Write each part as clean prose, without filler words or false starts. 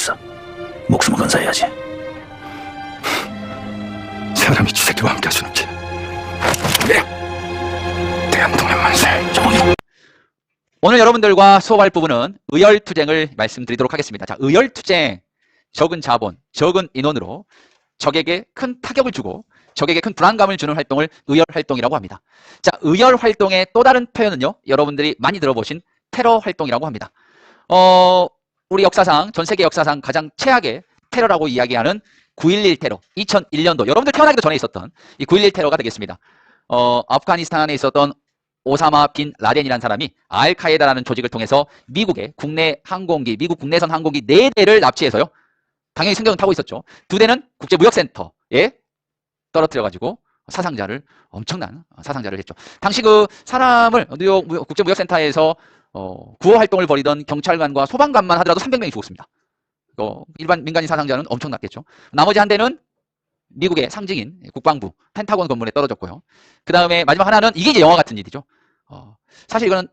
있어. 목숨을 건사해야지. 사람이 쥐새끼와 함께 할 수는 없지. 대한통일 만세. 오늘 여러분들과 수업할 부분은 의열투쟁을 말씀드리도록 하겠습니다. 자, 의열투쟁, 적은 자본, 적은 인원으로 적에게 큰 타격을 주고 적에게 큰 불안감을 주는 활동을 의열활동이라고 합니다. 자, 의열활동의 또 다른 표현은요, 여러분들이 많이 들어보신 테러 활동이라고 합니다. 우리 역사상, 전 세계 역사상 가장 최악의 테러라고 이야기하는 9.11 테러, 2001년도, 여러분들 태어나기도 전에 있었던 이 9.11 테러가 되겠습니다. 아프가니스탄에 있었던 오사마 빈 라덴이라는 사람이 알카에다라는 조직을 통해서 미국의 국내 항공기, 미국 국내선 항공기 4대를 납치해서요, 당연히 승객은 타고 있었죠. 2대는 국제무역센터에 떨어뜨려가지고 엄청난 사상자를 했죠. 당시 그 사람을 뉴욕 국제무역센터에서 구호 활동을 벌이던 경찰관과 소방관만 하더라도 300명이 죽었습니다. 일반 민간인 사상자는 엄청났겠죠. 나머지 한 대는 미국의 상징인 국방부 펜타곤 건물에 떨어졌고요. 그 다음에 마지막 하나는, 이게 이제 영화 같은 일이죠. 사실 이거는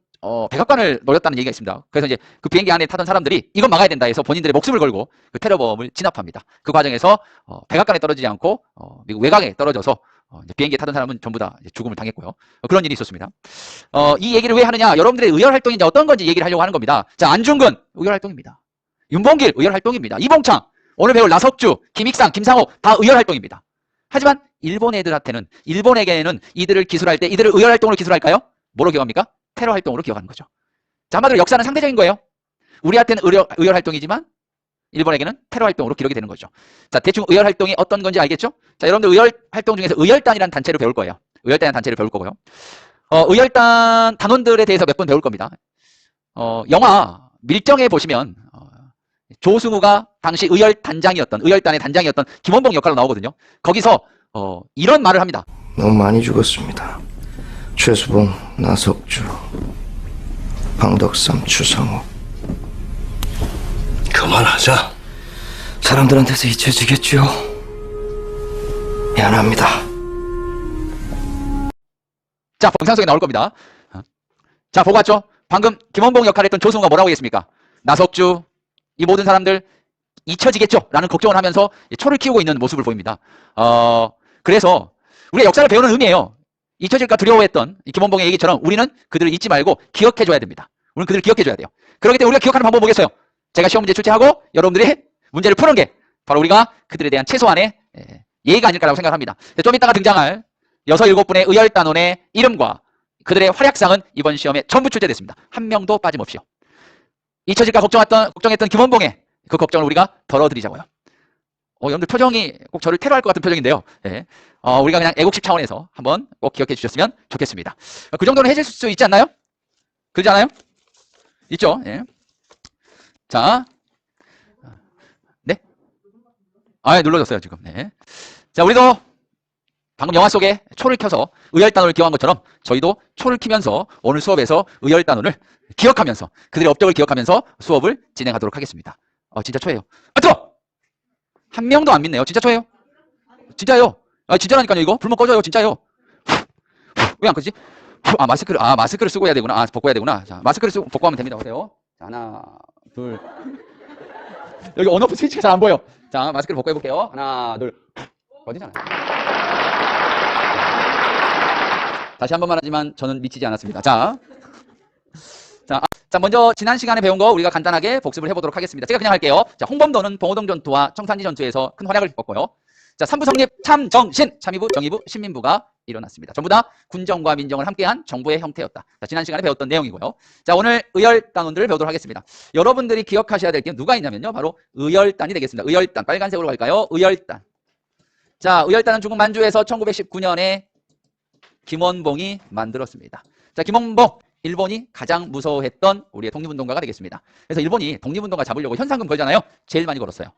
백악관을 노렸다는 얘기가 있습니다. 그래서 이제 그 비행기 안에 타던 사람들이 이건 막아야 된다 해서 본인들의 목숨을 걸고 그 테러범을 진압합니다. 그 과정에서 백악관에 떨어지지 않고 미국 외곽에 떨어져서 이제 비행기에 타던 사람은 전부 다 이제 죽음을 당했고요. 그런 일이 있었습니다. 이 얘기를 왜 하느냐? 여러분들의 의열 활동이 이제 어떤 건지 얘기를 하려고 하는 겁니다. 자, 안중근 의열 활동입니다. 윤봉길 의열 활동입니다. 이봉창, 오늘 배울 나석주, 김익상, 김상호 다 의열 활동입니다. 하지만 일본 애들한테는, 일본에게는 이들을 기술할 때 이들을 의열 활동으로 기술할까요? 뭐로 기억합니까? 테러 활동으로 기억하는 거죠. 자, 한마디로 역사는 상대적인 거예요. 우리한테는 의열 활동이지만 일본에게는 테러 활동으로 기록이 되는 거죠. 자, 대충 의열 활동이 어떤 건지 알겠죠? 자, 여러분들 의열 활동 중에서 의열단이라는 단체를 배울 거예요. 의열단이라는 단체를 배울 거고요. 의열단 단원들에 대해서 몇 번 배울 겁니다. 영화 밀정에 보시면 조승우가 당시 의열단의 단장이었던 김원봉 역할로 나오거든요. 거기서 이런 말을 합니다. 너무 많이 죽었습니다. 최수봉, 나석주, 방덕삼, 추성호. 그만하자. 사람들한테서 잊혀지겠죠. 미안합니다. 자, 영상 속에 나올 겁니다. 자, 보고 왔죠? 방금 김원봉 역할을 했던 조승우가 뭐라고 했습니까? 나석주, 이 모든 사람들 잊혀지겠죠? 라는 걱정을 하면서 초를 키우고 있는 모습을 보입니다. 그래서 우리가 역사를 배우는 의미예요. 잊혀질까 두려워했던 이 김원봉의 얘기처럼 우리는 그들을 잊지 말고 기억해줘야 됩니다. 우리는 그들을 기억해줘야 돼요. 그렇기 때문에 우리가 기억하는 방법 뭐겠어요? 제가 시험 문제 출제하고 여러분들이 문제를 푸는 게 바로 우리가 그들에 대한 최소한의 예의가 아닐까라고 생각합니다. 좀 이따가 등장할 6, 7분의 의열단원의 이름과 그들의 활약상은 이번 시험에 전부 출제됐습니다. 한 명도 빠짐없이요. 잊혀질까 걱정했던 김원봉의 그 걱정을 우리가 덜어드리자고요. 여러분들 표정이 꼭 저를 테러할 것 같은 표정인데요. 예. 우리가 그냥 애국심 차원에서 한번 꼭 기억해 주셨으면 좋겠습니다. 그 정도는 해줄 수 있지 않나요? 그러지 않아요? 있죠? 예. 자, 네? 예, 눌러줬어요, 지금. 네. 자, 우리도 방금 영화 속에 초를 켜서 의열단원을 기억한 것처럼 저희도 초를 켜면서 오늘 수업에서 의열단원을 기억하면서 그들의 업적을 기억하면서 수업을 진행하도록 하겠습니다. 진짜 초예요. 들어! 한 명도 안 믿네요. 진짜 초예요. 진짜예요. 진짜라니까요. 이거 불면 꺼져요. 진짜예요. 왜 안 꺼지지? 마스크를 쓰고 해야 되구나. 벗고 해야 되구나. 자, 마스크를 쓰고 벗고 하면 됩니다. 보세요. 자, 하나, 둘. 여기 온오프 스위치가 잘 안 보여. 자, 마스크를 벗고 해볼게요. 하나, 둘. 꺼지잖아요. 다시 한 번만 하지만 저는 미치지 않았습니다. 자, 먼저 지난 시간에 배운 거 우리가 간단하게 복습을 해보도록 하겠습니다. 제가 그냥 할게요. 자, 홍범도는 봉오동 전투와 청산리 전투에서 큰 활약을 겪었고요. 자, 삼부 성립, 참정신, 참의부, 정의부, 신민부가 일어났습니다. 전부 다 군정과 민정을 함께한 정부의 형태였다. 자, 지난 시간에 배웠던 내용이고요. 자, 오늘 의열단원들을 배우도록 하겠습니다. 여러분들이 기억하셔야 될 게 누가 있냐면요. 바로 의열단이 되겠습니다. 의열단, 빨간색으로 갈까요? 의열단. 자, 의열단은 중국 만주에서 1919년에 김원봉이 만들었습니다. 자, 김원봉. 일본이 가장 무서워했던 우리의 독립운동가가 되겠습니다. 그래서 일본이 독립운동가 잡으려고 현상금 걸잖아요. 제일 많이 걸었어요.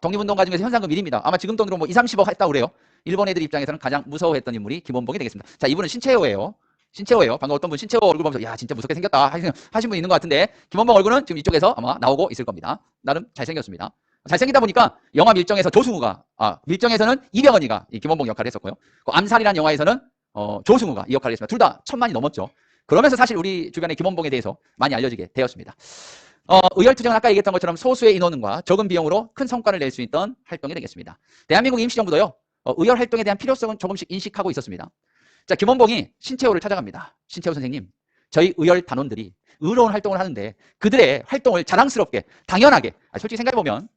독립운동가 중에서 현상금 1위입니다. 아마 지금 돈으로 뭐 2, 30억 했다고 그래요. 일본 애들 입장에서는 가장 무서워했던 인물이 김원봉이 되겠습니다. 자, 이분은 신채호예요. 신채호예요. 방금 어떤 분 신채호 얼굴 보면서 야, 진짜 무섭게 생겼다 하신 분 있는 것 같은데 김원봉 얼굴은 지금 이쪽에서 아마 나오고 있을 겁니다. 나름 잘생겼습니다. 잘생기다 보니까 영화 밀정에서 조승우가, 밀정에서는 이병헌이가 이 김원봉 역할을 했었고요. 그 암살이라는 영화에서는 조승우가 이 역할을 했습니다. 둘 다 1000만이 넘었죠. 그러면서 사실 우리 주변에 김원봉에 대해서 많이 알려지게 되었습니다. 의열투쟁은 아까 얘기했던 것처럼 소수의 인원과 적은 비용으로 큰 성과를 낼 수 있던 활동이 되겠습니다. 대한민국 임시정부도요. 의열 활동에 대한 필요성은 조금씩 인식하고 있었습니다. 자, 김원봉이 신채호를 찾아갑니다. 신채호 선생님, 저희 의열 단원들이 의로운 활동을 하는데 그들의 활동을 자랑스럽게, 당연하게, 솔직히 생각해보면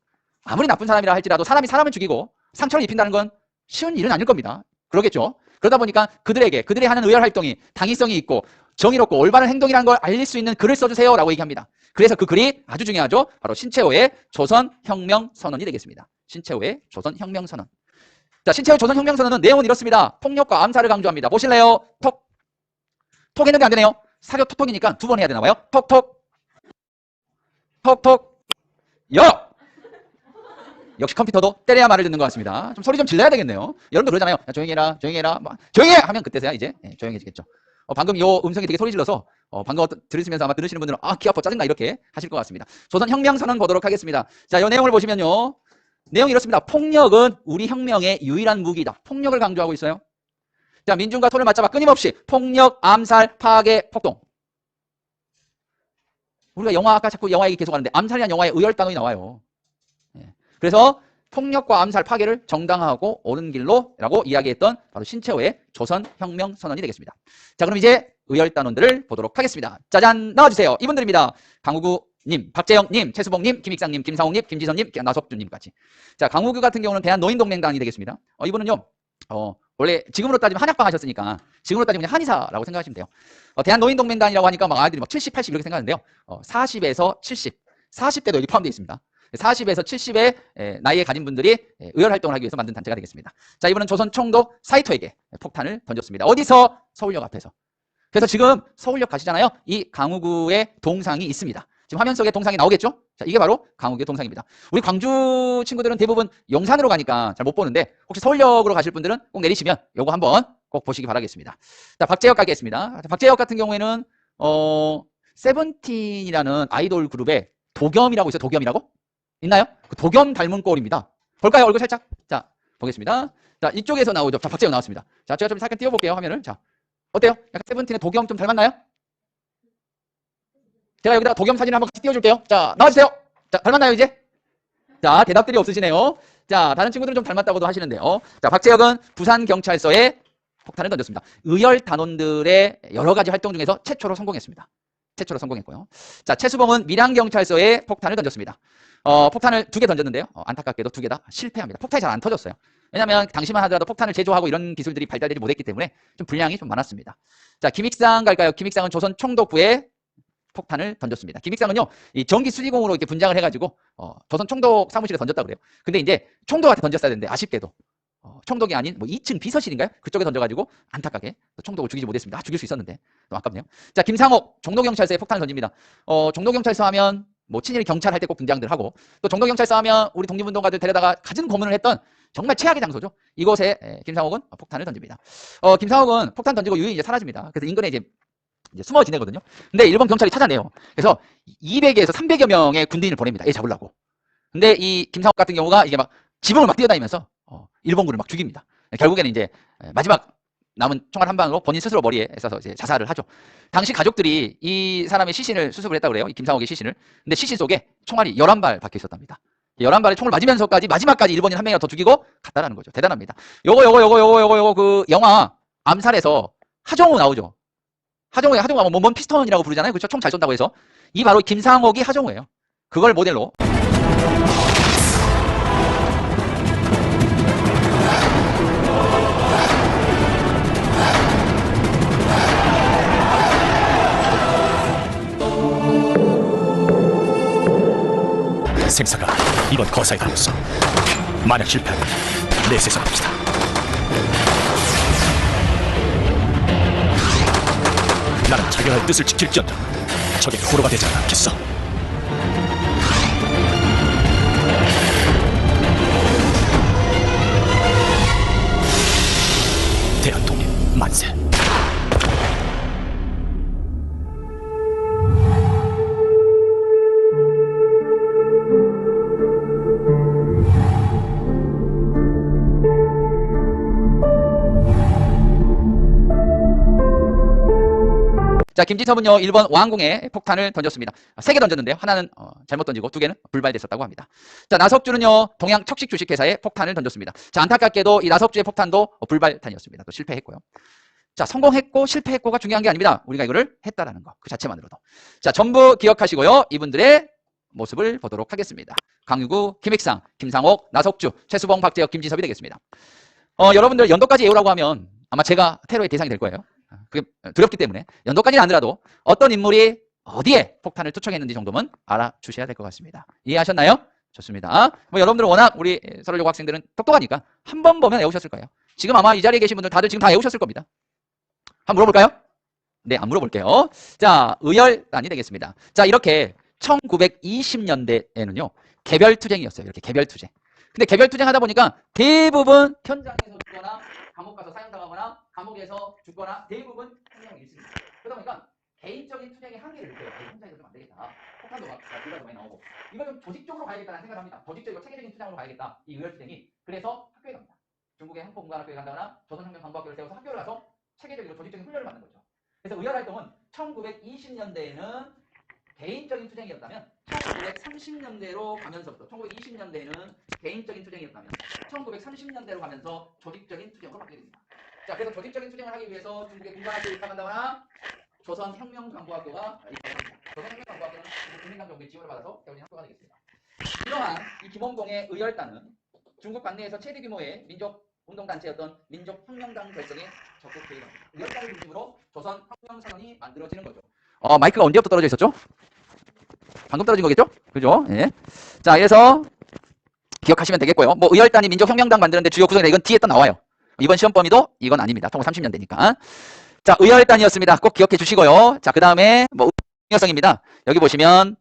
아무리 나쁜 사람이라 할지라도 사람이 사람을 죽이고 상처를 입힌다는 건 쉬운 일은 아닐 겁니다. 그러겠죠? 그러다 보니까 그들이 하는 의열 활동이 당위성이 있고 정의롭고 올바른 행동이라는 걸 알릴 수 있는 글을 써주세요 라고 얘기합니다. 그래서 그 글이 아주 중요하죠. 바로 신채호의 조선혁명선언이 되겠습니다. 신채호의 조선혁명선언. 자, 신채호 조선혁명선언은 내용은 이렇습니다. 폭력과 암살을 강조합니다. 보실래요? 톡 했는데 안 되네요. 사료 톡톡이니까 두 번 해야 되나 봐요. 톡톡 여. 역시 컴퓨터도 때려야 말을 듣는 것 같습니다. 좀 소리 좀 질러야 되겠네요. 여러분도 그러잖아요. 야, 조용히 해라, 조용히 해라. 조용히 해! 하면 그때서야 이제 조용해지겠죠. 방금 요 음성이 되게 소리 질러서 방금 들으시면서 아마 들으시는 분들은 귀 아파 짜증나 이렇게 하실 것 같습니다. 조선혁명선언 보도록 하겠습니다. 자, 이 내용을 보시면요. 내용이 이렇습니다. 폭력은 우리 혁명의 유일한 무기다. 폭력을 강조하고 있어요. 자, 민중과 손을 맞잡아 끊임없이 폭력, 암살, 파괴, 폭동. 우리가 영화 아까 자꾸 영화 얘기 계속 하는데 암살이라는 영화에 의열 단어가 나와요. 그래서 폭력과 암살, 파괴를 정당화하고 옳은 길로라고 이야기했던 바로 신채호의 조선혁명선언이 되겠습니다. 자, 그럼 이제 의열단원들을 보도록 하겠습니다. 짜잔, 나와주세요. 이분들입니다. 강우구님, 박재영님, 최수봉님, 김익상님, 김상욱님, 김지선님, 나석준님까지. 자, 강우구 같은 경우는 대한노인동맹단이 되겠습니다. 이분은요, 원래 지금으로 따지면 한약방 하셨으니까 지금으로 따지면 그냥 한의사라고 생각하시면 돼요. 대한노인동맹단이라고 하니까 막 아이들이 막 70, 80 이렇게 생각하는데요. 40에서 70, 40대도 여기 포함되어 있습니다. 40에서 70의 나이에 가진 분들이 의열 활동을 하기 위해서 만든 단체가 되겠습니다. 자, 이분은 조선 총독 사이토에게 폭탄을 던졌습니다. 어디서? 서울역 앞에서. 그래서 지금 서울역 가시잖아요. 이 강우구의 동상이 있습니다. 지금 화면 속에 동상이 나오겠죠? 자, 이게 바로 강우구의 동상입니다. 우리 광주 친구들은 대부분 용산으로 가니까 잘 못 보는데 혹시 서울역으로 가실 분들은 꼭 내리시면 요거 한번 꼭 보시기 바라겠습니다. 자, 박재혁 가겠습니다. 박재혁 같은 경우에는 세븐틴이라는 아이돌 그룹의 도겸이라고 있어요. 도겸이라고? 있나요? 그 도겸 닮은 꼴입니다. 볼까요? 얼굴 살짝. 자, 보겠습니다. 자, 이쪽에서 나오죠. 자, 박재영 나왔습니다. 자, 제가 좀 잠깐 띄워볼게요. 화면을. 자, 어때요? 약간 세븐틴의 도겸 좀 닮았나요? 제가 여기다가 도겸 사진 한번 같이 띄워줄게요. 자, 나와주세요. 자, 닮았나요, 이제? 자, 대답들이 없으시네요. 자, 다른 친구들은 좀 닮았다고도 하시는데요. 자, 박재혁은 부산경찰서에 폭탄을 던졌습니다. 의열 단원들의 여러 가지 활동 중에서 최초로 성공했습니다. 최초로 성공했고요. 자, 최수봉은 밀양경찰서에 폭탄을 던졌습니다. 폭탄을 2개 던졌는데요. 안타깝게도 2개 다 실패합니다. 폭탄이 잘 안 터졌어요. 왜냐하면 당시만 하더라도 폭탄을 제조하고 이런 기술들이 발달되지 못했기 때문에 좀 분량이 좀 많았습니다. 자, 김익상 갈까요? 김익상은 조선 총독부에 폭탄을 던졌습니다. 김익상은요, 이 전기 수리공으로 이렇게 분장을 해가지고 조선 총독 사무실에 던졌다 그래요. 근데 이제 총독한테 던졌어야 되는데 아쉽게도 총독이 아닌 뭐 2층 비서실인가요? 그쪽에 던져가지고 안타깝게 총독을 죽이지 못했습니다. 죽일 수 있었는데 너무 아깝네요. 자, 김상옥 종로경찰서에 폭탄을 던집니다. 종로경찰서 하면 뭐 친일 경찰 할 때 꼭 등장들 하고 또 종로경찰서 하면 우리 독립운동가들 데려다가 갖은 고문을 했던 정말 최악의 장소죠. 이곳에 김상옥은 폭탄을 던집니다. 김상옥은 폭탄 던지고 유유히 이제 사라집니다. 그래서 인근에 이제 숨어 지내거든요. 근데 일본 경찰이 찾아내요. 그래서 200에서 300여 명의 군인을 보냅니다. 얘 잡으려고. 근데 이 김상옥 같은 경우가 이게 막 지붕을 막 뛰어다니면서 일본군을 막 죽입니다. 결국에는 이제 마지막 남은 총알 한 방으로 본인 스스로 머리에 쏴서 이제 자살을 하죠. 당시 가족들이 이 사람의 시신을 수습을 했다고 그래요. 이 김상옥의 시신을. 근데 시신 속에 총알이 11발 박혀 있었답니다. 11발의 총을 맞으면서까지 마지막까지 일본인 한 명이나 더 죽이고 갔다라는 거죠. 대단합니다. 요거 그 영화 암살에서 하정우 나오죠. 하정우가 뭔 피스톤이라고 부르잖아요. 그렇죠? 총 잘 쏜다고 해서. 이 바로 김상옥이 하정우예요. 그걸 모델로 생사가 이번 거사에 달렸어. 만약 실패하면 내 세상 끝이다. 나는 자경할 뜻을 지킬지언다. 적의 포로가 되지 않겠어. 대한독립 만세. 자, 김지섭은요 1번 왕궁에 폭탄을 던졌습니다. 3개 던졌는데요. 하나는 잘못 던지고 2개는 불발됐었다고 합니다. 자, 나석주는요 동양 척식 주식회사에 폭탄을 던졌습니다. 자, 안타깝게도 이 나석주의 폭탄도 불발탄이었습니다. 또 실패했고요. 자, 성공했고 실패했고가 중요한 게 아닙니다. 우리가 이거를 했다라는 거, 그 자체만으로도. 자, 전부 기억하시고요. 이분들의 모습을 보도록 하겠습니다. 강유구, 김익상, 김상옥, 나석주, 최수봉, 박재혁, 김지섭이 되겠습니다. 여러분들 연도까지 외우라고 하면 아마 제가 테러의 대상이 될 거예요. 그게 두렵기 때문에 연도까지는 아니라도 어떤 인물이 어디에 폭탄을 투척했는지 정도만 알아주셔야 될 것 같습니다. 이해하셨나요? 좋습니다. 뭐 여러분들은 워낙 우리 서울여고 학생들은 똑똑하니까 한 번 보면 외우셨을 거예요. 지금 아마 이 자리에 계신 분들 다들 지금 다 외우셨을 겁니다. 한번 물어볼까요? 네, 안 물어볼게요. 자, 의열단이 되겠습니다. 자, 이렇게 1920년대에는요 개별투쟁이었어요. 이렇게 개별투쟁. 근데 개별투쟁 하다 보니까 대부분 현장에서 죽거나 감옥 가서 사형당하거나 감옥에서 죽거나 대부분 생명을 잃습니다. 그러다 보니까 개인적인 투쟁의 한계를 느껴요. 혼자 해서는 안 되겠다. 폭탄도 막 불가도 많이 나오고 이거 좀 조직적으로 가야겠다는 생각을 합니다. 조직적이고 체계적인 투쟁으로 가야겠다. 이 의열투쟁이. 그래서 학교에 갑니다. 중국의 한국문관학교에 간다거나 조선혁명강부학교를 세워서 학교를 가서 체계적이고 조직적인 훈련을 받는 거죠. 그래서 의열활동은 1920년대에는 개인적인 투쟁이었다면 1930년대로 가면서부터 1920년대에는 개인적인 투쟁이었다면 1930년대로 가면서 조직적인 투쟁으로 바뀌게 됩니다. 자, 그래서 조직적인 투쟁을 하기 위해서 중국의 군관학교에 입학한다거나 조선혁명강부학교가 입학합니다. 조선혁명강부학교는 국민당 정부의 지원을 받아서 개원인 학교가 되겠습니다. 이러한 이 김원봉의 의열단은 중국 관내에서 최대 규모의 민족 운동단체였던 민족혁명당 결성에 적극 개입합니다. 의열단을 중심으로 조선혁명선언이 만들어지는 거죠. 마이크가 언제부터 떨어져 있었죠? 방금 떨어진 거겠죠? 그죠? 예. 자, 그래서 기억하시면 되겠고요. 뭐 의열단이 민족혁명당 만드는데 주요 구성이다. 이건 뒤에 또 나와요. 이번 시험 범위도 이건 아닙니다. 1930년대니까. 자, 의열단이었습니다. 꼭 기억해 주시고요. 자, 그 다음에 뭐 중요성입니다. 여기 보시면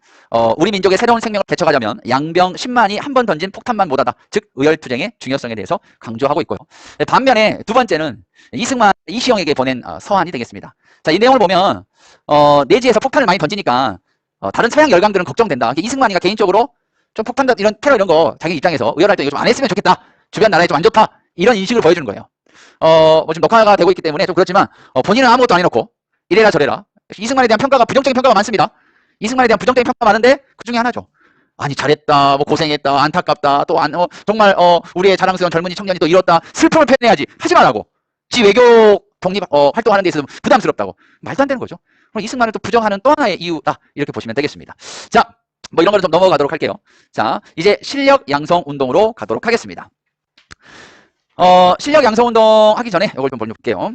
우리 민족의 새로운 생명을 개척하자면 양병 10만이 한 번 던진 폭탄만 못하다. 즉 의열투쟁의 중요성에 대해서 강조하고 있고요. 반면에 두 번째는 이승만, 이시영에게 보낸 서한이 되겠습니다. 자, 이 내용을 보면 내지에서 폭탄을 많이 던지니까 다른 서양 열강들은 걱정된다. 이승만이가 개인적으로 좀 폭탄 이런 테러 이런 거 자기 입장에서 의열활동 좀 안 했으면 좋겠다. 주변 나라에 좀 안 좋다. 이런 인식을 보여주는 거예요. 뭐 지금 녹화가 되고 있기 때문에 좀 그렇지만 본인은 아무것도 안 해놓고 이래라 저래라. 이승만에 대한 평가가 부정적인 평가가 많습니다. 이승만에 대한 부정적인 평가가 많은데 그 중에 하나죠. 아니 잘했다, 뭐 고생했다, 안타깝다, 또 정말 우리의 자랑스러운 젊은이 청년이 또 이뤘다, 슬픔을 표현해야지 하지 말라고. 지 외교 독립 활동하는 데 있어서 부담스럽다고. 말도 안 되는 거죠. 그럼 이승만을 또 부정하는 또 하나의 이유다 이렇게 보시면 되겠습니다. 자, 뭐 이런 거를 좀 넘어가도록 할게요. 자, 이제 실력 양성 운동으로 가도록 하겠습니다. 실력 양성 운동 하기 전에 이걸 좀 볼게요.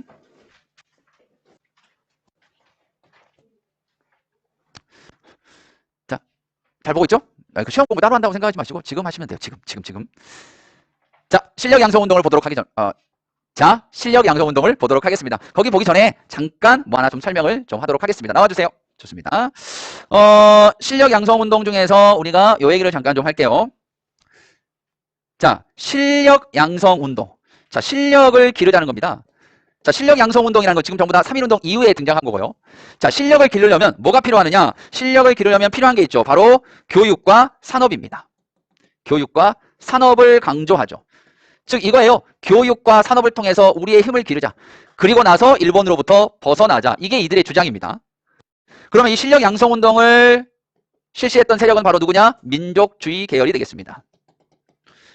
자, 잘 보고 있죠? 그 시험 공부 따로 한다고 생각하지 마시고 지금 하시면 돼요. 지금. 자, 실력 양성 운동을 보도록 하기 전, 자, 실력 양성 운동을 보도록 하겠습니다. 거기 보기 전에 잠깐 뭐 하나 좀 설명을 좀 하도록 하겠습니다. 나와주세요. 좋습니다. 실력 양성 운동 중에서 우리가 요 얘기를 잠깐 좀 할게요. 자, 실력 양성 운동. 자, 실력을 기르자는 겁니다. 자, 실력 양성 운동이라는 거 지금 전부 다 3.1 운동 이후에 등장한 거고요. 자, 실력을 기르려면 뭐가 필요하느냐? 실력을 기르려면 필요한 게 있죠. 바로 교육과 산업입니다. 교육과 산업을 강조하죠. 즉 이거예요. 교육과 산업을 통해서 우리의 힘을 기르자. 그리고 나서 일본으로부터 벗어나자. 이게 이들의 주장입니다. 그러면 이 실력 양성 운동을 실시했던 세력은 바로 누구냐? 민족주의 계열이 되겠습니다.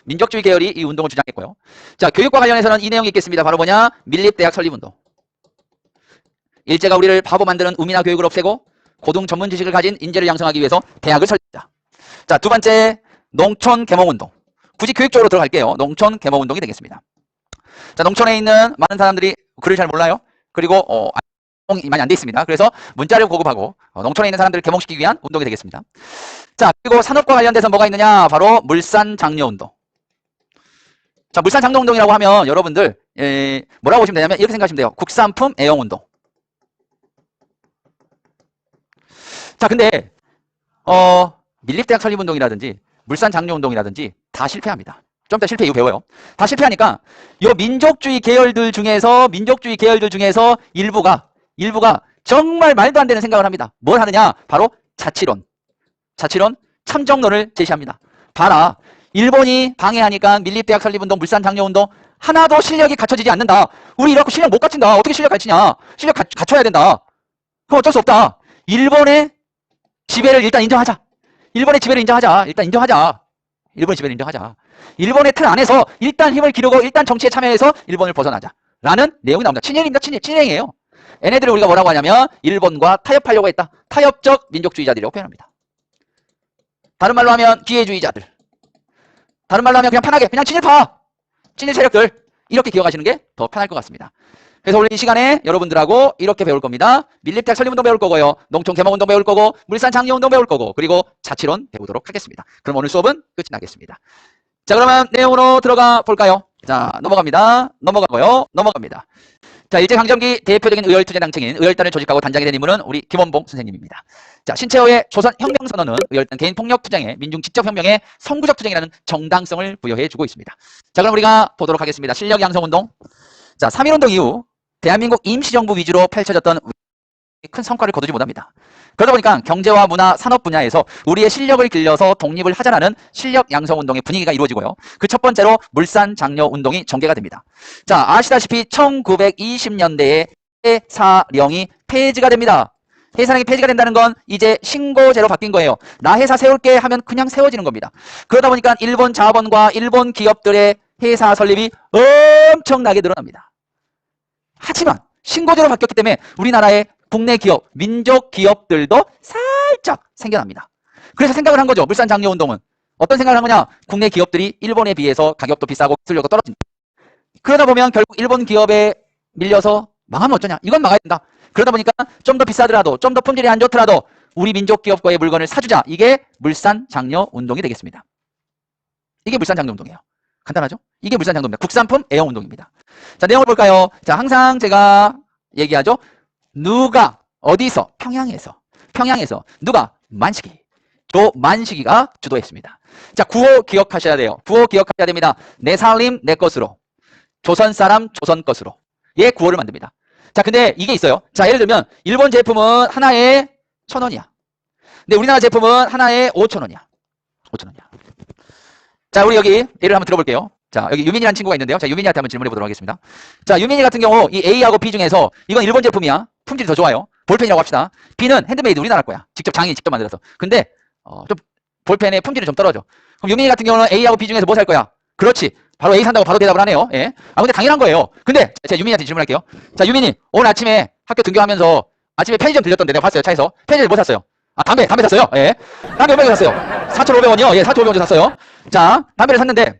민족주의 계열이 이 운동을 주장했고요. 자, 교육과 관련해서는 이 내용이 있겠습니다. 바로 뭐냐? 밀립대학 설립운동. 일제가 우리를 바보 만드는 우미나 교육을 없애고 고등 전문 지식을 가진 인재를 양성하기 위해서 대학을 설립하자. 자, 두 번째, 농촌 계몽운동. 굳이 교육 쪽으로 들어갈게요. 농촌 계몽운동이 되겠습니다. 자, 농촌에 있는 많은 사람들이 글을 잘 몰라요. 그리고 이 많이 안 돼 있습니다. 그래서 문자를 보급하고 농촌에 있는 사람들을 계몽시키기 위한 운동이 되겠습니다. 자, 그리고 산업과 관련돼서 뭐가 있느냐? 바로 물산장려운동. 자, 물산장려운동이라고 하면 여러분들 뭐라고 보시면 되냐면 이렇게 생각하시면 돼요. 국산품 애용운동. 자, 근데 밀립대학 설립운동이라든지 물산장려운동이라든지 다 실패합니다. 좀 이따 실패 이후 배워요. 다 실패하니까 요 민족주의 계열들 중에서 일부가 정말 말도 안 되는 생각을 합니다. 뭘 하느냐? 바로 자치론, 참정론을 제시합니다. 봐라, 일본이 방해하니까 밀립대학 설립운동, 물산장려운동 하나도 실력이 갖춰지지 않는다. 우리 이렇게 실력 못 갖춘다. 어떻게 실력 갖추냐? 실력 갖춰야 된다. 그럼 어쩔 수 없다. 일본의 지배를 일단 인정하자. 일본의 지배를 인정하자. 일단 인정하자. 일본의 지배를 인정하자. 일본의 틀 안에서 일단 힘을 기르고 일단 정치에 참여해서 일본을 벗어나자. 라는 내용이 나옵니다. 친일입니다. 친일행이에요. 얘네들을 우리가 뭐라고 하냐면 일본과 타협하려고 했다. 타협적 민족주의자들이라고 표현합니다. 다른 말로 하면 기회주의자들. 다른 말로 하면 그냥 편하게 그냥 친일파. 친일 세력들. 이렇게 기억하시는 게 더 편할 것 같습니다. 그래서 오늘 이 시간에 여러분들하고 이렇게 배울 겁니다. 밀립대학 설립운동 배울 거고요. 농촌 개몽운동 배울 거고 물산 장려운동 배울 거고 그리고 자치론 배우도록 하겠습니다. 그럼 오늘 수업은 끝이 나겠습니다. 자, 그러면 내용으로 들어가 볼까요? 자, 넘어갑니다. 넘어갑니다. 자, 일제강점기 대표적인 의열투쟁당청인 의열단을 조직하고 단장이 된 인물은 우리 김원봉 선생님입니다. 자, 신채호의 조선혁명선언은 의열단 개인폭력투쟁에 민중직접혁명에 선구적투쟁이라는 정당성을 부여해주고 있습니다. 자, 그럼 우리가 보도록 하겠습니다. 실력양성운동. 자, 3.1운동 이후 대한민국 임시정부 위주로 펼쳐졌던 큰 성과를 거두지 못합니다. 그러다 보니까 경제와 문화, 산업 분야에서 우리의 실력을 길러서 독립을 하자라는 실력 양성운동의 분위기가 이루어지고요. 그 첫 번째로 물산장려운동이 전개가 됩니다. 자, 아시다시피 1920년대에 해사령이 폐지가 됩니다. 해사령이 폐지가 된다는 건 이제 신고제로 바뀐 거예요. 나 회사 세울게 하면 그냥 세워지는 겁니다. 그러다 보니까 일본 자본과 일본 기업들의 회사 설립이 엄청나게 늘어납니다. 하지만 신고제로 바뀌었기 때문에 우리나라의 국내 기업, 민족 기업들도 살짝 생겨납니다. 그래서 생각을 한 거죠. 물산장려운동은. 어떤 생각을 한 거냐? 국내 기업들이 일본에 비해서 가격도 비싸고 기술력도 떨어진다. 그러다 보면 결국 일본 기업에 밀려서 망하면 어쩌냐? 이건 막아야 된다. 그러다 보니까 좀 더 비싸더라도 좀 더 품질이 안 좋더라도 우리 민족 기업과의 물건을 사주자. 이게 물산장려운동이 되겠습니다. 이게 물산장려운동이에요. 간단하죠? 이게 물산장려입니다. 국산품 애용운동입니다. 자, 내용을 볼까요? 자, 항상 제가 얘기하죠. 누가 어디서 평양에서 누가 만식이 조만식이가 주도했습니다. 자, 구호 기억하셔야 돼요. 구호 기억하셔야 됩니다. 내 살림 내 것으로 조선 사람 조선 것으로 예 구호를 만듭니다. 자, 근데 이게 있어요. 자, 예를 들면 일본 제품은 하나에 1,000원이야. 근데 우리나라 제품은 하나에 5,000원이야. 5,000원이야. 자, 우리 여기 예를 한번 들어볼게요. 자, 여기 유민이라는 친구가 있는데요. 자, 유민이한테 한번 질문해 보도록 하겠습니다. 자, 유민이 같은 경우 이 A하고 B 중에서 이건 일본 제품이야. 품질이 더 좋아요. 볼펜이라고 합시다. B는 핸드메이드 우리나라 거야. 장인이 직접 만들어서. 근데 좀 볼펜의 품질이 좀 떨어져. 그럼 유민이 같은 경우는 A하고 B 중에서 뭐 살 거야? 그렇지. 바로 A 산다고 바로 대답을 하네요. 예. 근데 당연한 거예요. 근데 제가 유민이한테 질문할게요. 자, 유민이 오늘 아침에 학교 등교하면서 아침에 편의점 들렸던데 내가 봤어요. 차에서. 편의점에 뭐 샀어요? 아, 담배 샀어요. 예. 담배 얼마에 샀어요? 4,500원이요. 예, 4,500원 샀어요. 자, 담배를 샀는데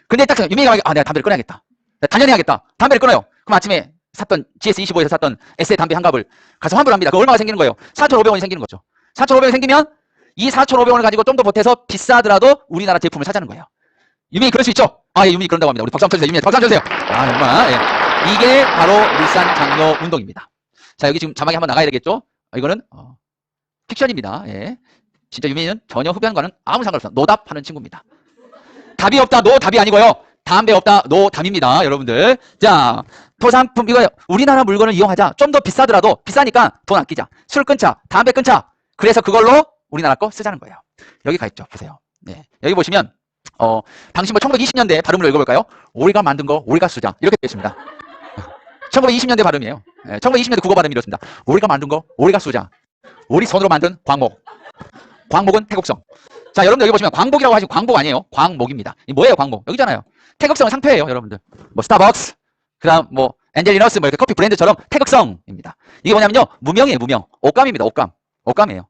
근데 딱 유민이가 내가 담배를 끊어야겠다. 단련해야겠다 담배를 끊어요. 그럼 아침에 샀던 GS25에서 샀던 에세 담배 한 갑을 가서 환불합니다. 그거 얼마가 생기는 거예요? 4,500원이 생기는 거죠. 4,500원이 생기면 이 4,500원을 가지고 좀 더 보태서 비싸더라도 우리나라 제품을 사자는 거예요. 유민이 그럴 수 있죠? 아, 예, 유민이 그런다고 합니다. 우리 박수 한번 쳐주세요. 유민이 박수 한번 쳐주세요. 아, 정말. 예. 이게 바로 물산장려운동입니다. 자, 여기 지금 자막이 한번 나가야 되겠죠? 이거는 픽션입니다. 예. 진짜 유민이는 전혀 흡연과는 아무 상관없어요. 노답하는 친구입니다. 답이 없다. 노 답이 아니고요. 담배 없다. 노 담입니다. 여러분들. 자, 토산품 이거예요. 우리나라 물건을 이용하자. 좀 더 비싸더라도 비싸니까 돈 아끼자. 술 끊자. 담배 끊자. 그래서 그걸로 우리나라 거 쓰자는 거예요. 여기 가 있죠. 보세요. 네. 여기 보시면 당시 뭐 1920년대 발음으로 읽어볼까요? 우리가 만든 거 우리가 쓰자. 이렇게 되어 있습니다. 1920년대 발음이에요. 네, 1920년대 국어 발음이 이렇습니다. 우리가 만든 거 우리가 쓰자. 우리 손으로 만든 광목. 광목은 태국성. 자, 여러분들 여기 보시면 광복이라고 하시면 광복 아니에요. 광목입니다. 이 뭐예요, 광복? 여기잖아요. 태극성은 상표예요, 여러분들. 뭐 스타벅스, 그다음 뭐 엔젤리너스 뭐 이렇게 커피 브랜드처럼 태극성입니다. 이게 뭐냐면요, 무명이에요, 무명. 옷감입니다, 옷감. 옷감이에요.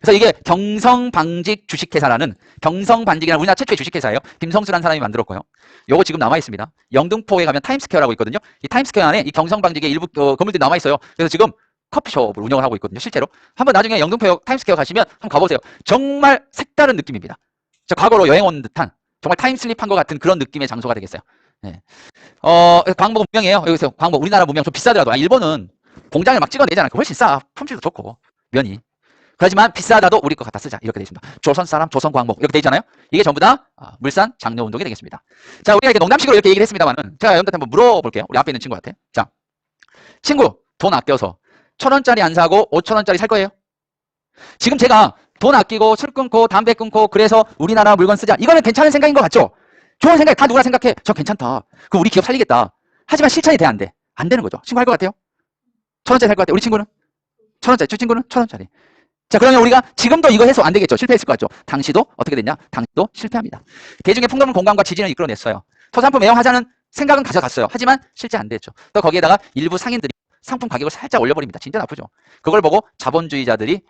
그래서 이게 경성방직 주식회사라는 경성방직이라는 우리나라 최초의 주식회사예요. 김성수라는 사람이 만들었고요. 요거 지금 남아 있습니다. 영등포에 가면 타임스퀘어라고 있거든요. 이 타임스퀘어 안에 이 경성방직의 일부 건물들이 남아 있어요. 그래서 지금 커피숍을 운영을 하고 있거든요, 실제로. 한번 나중에 영등포역 타임스퀘어 가시면 한번 가보세요. 정말 색다른 느낌입니다. 저 과거로 여행 온 듯한 정말 타임슬립한 것 같은 그런 느낌의 장소가 되겠어요. 네. 광복은 무명이에요. 여기서 광복 우리나라 무명 좀 비싸더라도 공장을 막 찍어내잖아요. 훨씬 싸. 품질도 좋고 면이. 그렇지만 비싸다도 우리 거 갖다 쓰자. 이렇게 되어 있습니다. 조선 사람, 조선 광복 이렇게 되어 있잖아요. 이게 전부 다 물산 장려운동이 되겠습니다. 자, 우리가 이렇게 농담식으로 이렇게 얘기를 했습니다만은 제가 여러분한테 한번 물어볼게요. 우리 앞에 있는 친구한테. 자, 친구 돈 아껴서 1,000원짜리 안 사고 5,000원짜리 살 거예요? 지금 제가 돈 아끼고 술 끊고 담배 끊고 그래서 우리나라 물건 쓰자. 이거는 괜찮은 생각인 것 같죠? 좋은 생각. 다 누구나 생각해. 저 괜찮다. 그럼 우리 기업 살리겠다. 하지만 실천이 돼, 안 돼? 안 되는 거죠. 친구 할 것 같아요? 1,000원짜리 살 것 같아요? 우리 친구는? 1,000원짜리. 저 친구는 1,000원짜리. 자, 그러면 우리가 지금도 이거 해서 안 되겠죠. 실패했을 것 같죠. 당시도 어떻게 됐냐? 당시도 실패합니다. 대중의 풍덩은 공감과 지지는 이끌어냈어요. 토산품 애용하자는 생각은 가져갔어요. 하지만 실제 안 됐죠. 또 거기에다가 일부 상인들이 상품 가격을 살짝 올려버립니다. 진짜 나쁘죠. 그걸 보고 자본주의자들에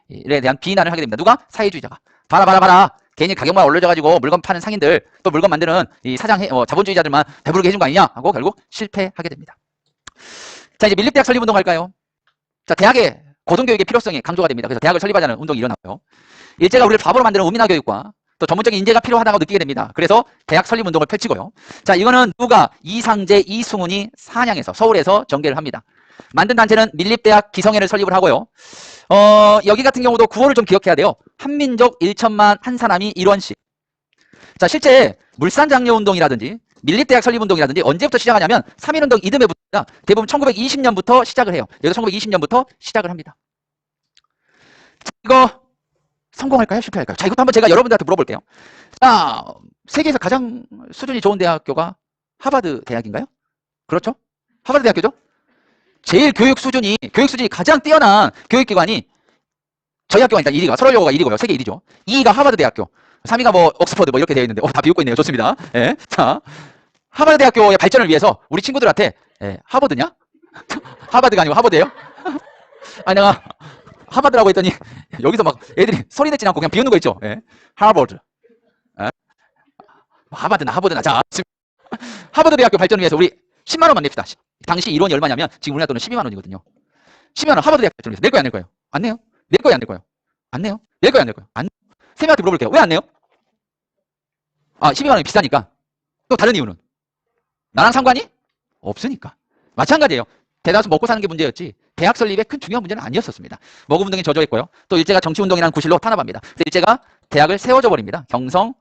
대한 비난을 하게 됩니다. 누가? 사회주의자가. 봐라. 괜히 가격만 올려줘가지고 물건 파는 상인들, 또 물건 만드는 이 자본주의자들만 배부르게 해준 거 아니냐? 하고 결국 실패하게 됩니다. 자, 이제 밀립대학 설립운동 할까요? 자, 대학의 고등교육의 필요성이 강조가 됩니다. 그래서 대학을 설립하자는 운동이 일어나고요. 일제가 우리를 바보로 만드는 우민화교육과 또 전문적인 인재가 필요하다고 느끼게 됩니다. 그래서 대학 설립운동을 펼치고요. 자, 이거는 누가? 이상재, 이승훈이 산양에서, 서울에서 전개를 합니다. 만든 단체는 밀립대학 기성회를 설립을 하고요. 여기 같은 경우도 구호를 좀 기억해야 돼요. 한민족 1천만 한 사람이 1원씩. 자, 실제 물산장려운동이라든지 밀립대학 설립운동이라든지 언제부터 시작하냐면 3.1운동 이듬해부터 대부분 1920년부터 시작을 해요. 여기서 1920년부터 시작을 합니다. 자, 이거 성공할까요? 실패할까요? 자, 이것도 한번 제가 여러분들한테 물어볼게요. 자, 세계에서 가장 수준이 좋은 대학교가 하버드 대학인가요? 그렇죠? 하버드 대학교죠? 제일 교육 수준이 가장 뛰어난 교육기관이 저희 학교가 일단 1위가 서울여고가 1위고요. 세계 1위죠. 2위가 하버드 대학교. 3위가 뭐 옥스퍼드 뭐 이렇게 되어 있는데 다 비웃고 있네요. 좋습니다. 예. 자, 하버드 대학교의 발전을 위해서 우리 친구들한테 하버드냐? 하버드가 아니고 하버드예요? 아니 내가 하버드라고 했더니 여기서 막 애들이 소리 내지 않고 그냥 비웃는 거 있죠. 예. 하버드. 예. 하버드나 자, 하버드 대학교 발전을 위해서 우리 10만 원만 냅시다. 당시 1원이 얼마냐면 지금 우리나라 돈은 12만 원이거든요. 12만 원 하버드 대학 발전을 위해서 낼 거야 안 낼 거예요? 안 내요. 낼 거야 안 낼 거예요? 안 내요. 낼 거야 안 낼 거예요? 안. 쌤한테 물어볼게요. 왜 안 내요? 아, 12만 원이 비싸니까. 또 다른 이유는 나랑 상관이 없으니까. 마찬가지예요. 대다수 먹고 사는 게 문제였지 대학 설립의 큰 중요한 문제는 아니었었습니다. 먹음운동에 젖어있고요. 또 일제가 정치운동이라는 구실로 탄압합니다. 그래서 일제가 대학을 세워줘 버립니다. 경성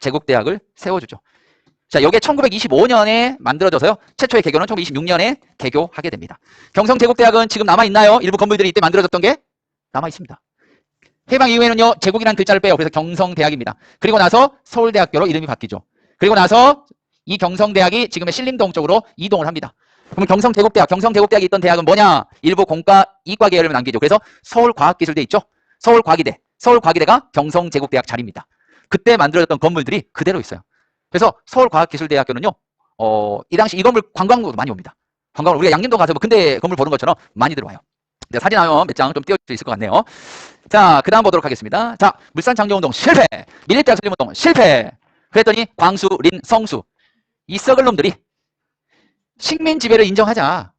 제국대학을 세워주죠. 자, 이게 1925년에 만들어져서요. 최초의 개교는 1926년에 개교하게 됩니다. 경성 제국대학은 지금 남아있나요? 일부 건물들이 이때 만들어졌던 게 남아있습니다. 해방 이후에는요. 제국이라는 글자를 빼요. 그래서 경성대학입니다. 그리고 나서 서울대학교로 이름이 바뀌죠. 그리고 나서 이 경성대학이 지금의 신림동 쪽으로 이동을 합니다. 그럼 경성제국대학이 있던 대학은 뭐냐? 일부 공과 이과 계열을 남기죠. 그래서 서울과학기술대 있죠? 서울과기대가 경성제국대학 자리입니다. 그때 만들어졌던 건물들이 그대로 있어요. 그래서 서울과학기술대학교는요, 이 당시 이 건물 관광으로 많이 옵니다. 관광으로 우리가 양림동 가서 뭐 근대 건물 보는 것처럼 많이 들어와요. 사진 하면 몇 장 좀 띄워줄 수 있을 것 같네요. 자, 그 다음 보도록 하겠습니다. 자, 물산장려운동 실패, 밀립대학 설립운동 실패. 그랬더니 광수, 린, 성수 이 썩을 놈들이 식민지배를 인정하자.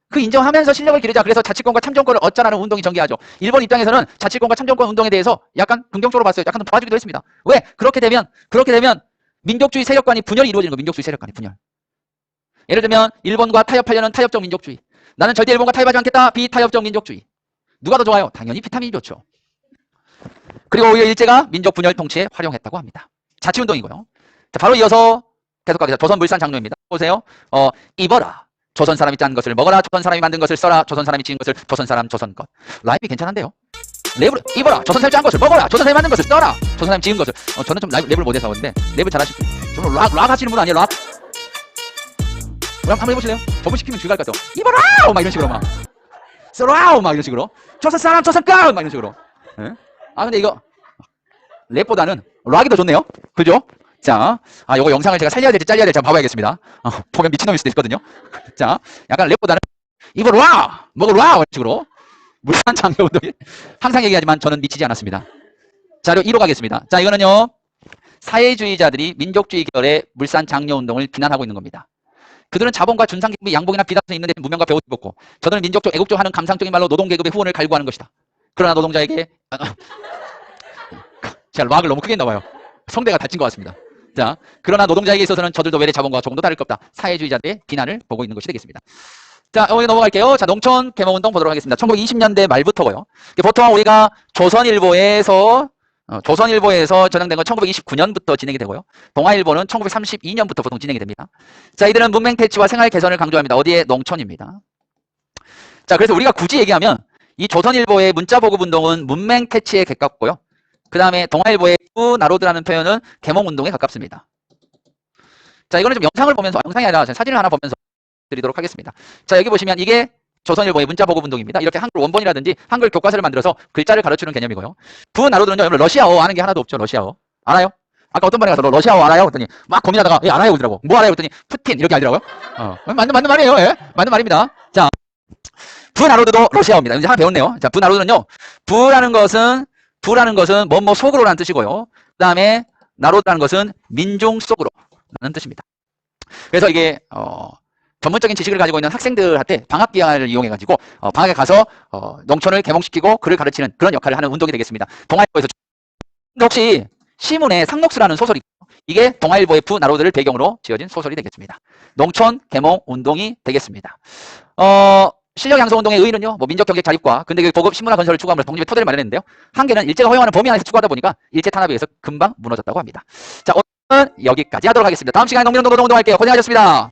그 인정하면서 실력을 기르자. 그래서 자치권과 참정권을 얻자라는 운동이 전개하죠. 일본 입장에서는 자치권과 참정권 운동에 대해서 약간 긍정적으로 봤어요. 약간 좀 도와주기도 했습니다. 왜? 그렇게 되면 민족주의 세력관이 분열이 이루어지는 거예요. 민족주의 세력관이 분열. 예를 들면 일본과 타협하려는 타협적 민족주의. 나는 절대 일본과 타협하지 않겠다. 비타협적 민족주의. 누가 더 좋아요? 당연히 비타민이 좋죠. 그리고 오히려 일제가 민족 분열 통치에 활용했다고 합니다. 자치운동이고요. 자, 바로 이어서 계속 가겠습니다. 조선 물산 장로입니다. 보세요. 입어라. 조선 사람이 짠 것을 먹어라. 조선 사람이 만든 것을 써라. 조선 사람이 지은 것을 조선 사람 조선 것. 라임이 괜찮은데요. 랩을 입어라. 조선 사람이 짠 것을 먹어라. 조선 사람이 만든 것을 써라. 조선 사람이 지은 것을. 저는 좀 랩을 못해서 그런데 랩을 잘하시고. 저는 락 하시는 분 아니에요? 락 한번 해보실래요? 저분 시키면 쥐갈 것 같아요. 입어라! 막 이런 식으로 막. 써라! 막 이런 식으로. 조선 사람 조선 것! 막 이런 식으로. 예? 아 근데 이거 랩보다는 락이 더 좋네요. 그죠? 자, 요거 영상을 제가 살려야 될지 잘려야 될지 한번 봐봐야겠습니다. 보면 미친놈일 수도 있거든요. 자, 약간 랩보다는 입어라! 먹어라! 이런 식으로. 물산장려운동이 항상 얘기하지만 저는 미치지 않았습니다. 자료 1호 가겠습니다. 자, 이거는요. 사회주의자들이 민족주의 계열의 물산장려운동을 비난하고 있는 겁니다. 그들은 자본과 준상계급이 양복이나 비단에서 입는 데는 무명과 배옷을 입었고 저들은 민족적, 애국적 하는 감상적인 말로 노동계급의 후원을 갈구하는 것이다. 그러나 노동자에게 제가 락을 너무 크게 했나 봐요. 성대가 다친 것 같습니다. 자, 그러나 노동자에게 있어서는 저들도 외래 자본과 조금도 다를 것 없다. 사회주의자들의 비난을 보고 있는 것이 되겠습니다. 자, 여기 넘어갈게요. 자, 농촌 계몽운동 보도록 하겠습니다. 1920년대 말부터고요. 보통 우리가 조선일보에서 전향된 건 1929년부터 진행이 되고요. 동아일보는 1932년부터 보통 진행이 됩니다. 자, 이들은 문맹 퇴치와 생활 개선을 강조합니다. 어디에? 농촌입니다. 자, 그래서 우리가 굳이 얘기하면 이 조선일보의 문자보급 운동은 문맹 퇴치에 가깝고요. 그 다음에 동아일보의 투나로드라는 표현은 계몽운동에 가깝습니다. 자, 이거는 좀 영상을 보면서, 영상이 아니라 사진을 하나 보면서 드리도록 하겠습니다. 자, 여기 보시면 이게 조선일보의 문자보급운동입니다. 이렇게 한글 원본이라든지 한글 교과서를 만들어서 글자를 가르치는 개념이고요. 부나로드는요, 여러분 러시아어 아는 게 하나도 없죠. 러시아어 알아요? 아까 어떤 분이 가서 러시아어 알아요? 그랬더니 막 고민하다가 예 알아요 그러더라고. 뭐 알아요? 그랬더니 푸틴 이렇게 알더라고요. 맞는 말이에요. 예? 맞는 말입니다. 자, 부나로드도 러시아어입니다. 이제 하나 배웠네요. 자, 부나로드는요, 부라는 것은 뭐뭐 속으로라는 뜻이고요. 그 다음에 나로드라는 것은 민중 속으로라는 뜻입니다. 그래서 이게 전문적인 지식을 가지고 있는 학생들한테 방학 기간을 이용해 가지고 방학에 가서 농촌을 개몽시키고 글을 가르치는 그런 역할을 하는 운동이 되겠습니다. 동아일보에서 혹시 시문에 상록수라는 소설이 이게 동아일보의 부나로드를 배경으로 지어진 소설이 되겠습니다. 농촌 개몽 운동이 되겠습니다. 실력 양성 운동의 의의는요, 뭐 민족 경제 자립과 근대교육 보급 신문화 건설을 추구하면서 독립의 토대를 마련했는데요. 한계는 일제가 허용하는 범위 안에서 추구하다 보니까 일제 탄압에 의해서 금방 무너졌다고 합니다. 자, 오늘은 여기까지 하도록 하겠습니다. 다음 시간에 농민운동 노동운동 할게요. 고생하셨습니다.